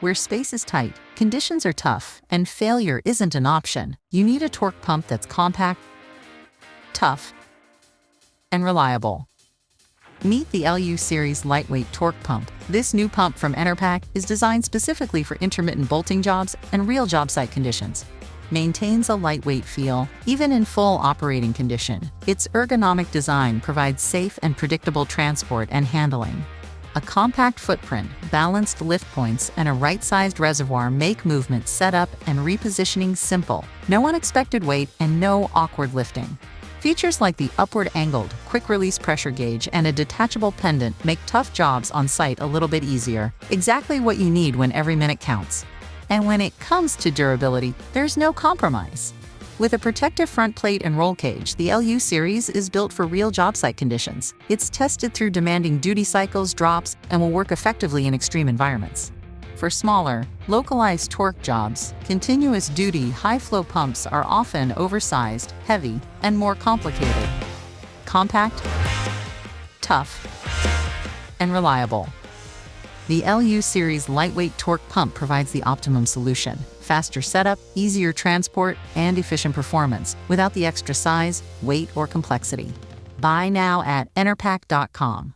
Where space is tight, conditions are tough, and failure isn't an option, you need a torque pump that's compact, tough, and reliable. Meet the LU Series Lightweight Torque Pump. This new pump from Enerpac is designed specifically for intermittent bolting jobs and real job site conditions. Maintains a lightweight feel, even in full operating condition. Its ergonomic design provides safe and predictable transport and handling. A compact footprint, balanced lift points, and a right-sized reservoir make movement, setup, and repositioning simple. No unexpected weight and no awkward lifting. Features like the upward-angled, quick-release pressure gauge and a detachable pendant make tough jobs on site a little bit easier. Exactly what you need when every minute counts. And when it comes to durability, there's no compromise. With a protective front plate and roll cage, the LU Series is built for real job site conditions. It's tested through demanding duty cycles, drops, and will work effectively in extreme environments. For smaller, localized torque jobs, continuous duty high-flow pumps are often oversized, heavy, and more complicated. Compact, tough, and reliable. The LU Series Lightweight Torque Pump provides the optimum solution. Faster setup, easier transport, and efficient performance without the extra size, weight, or complexity. Buy now at enerpac.com.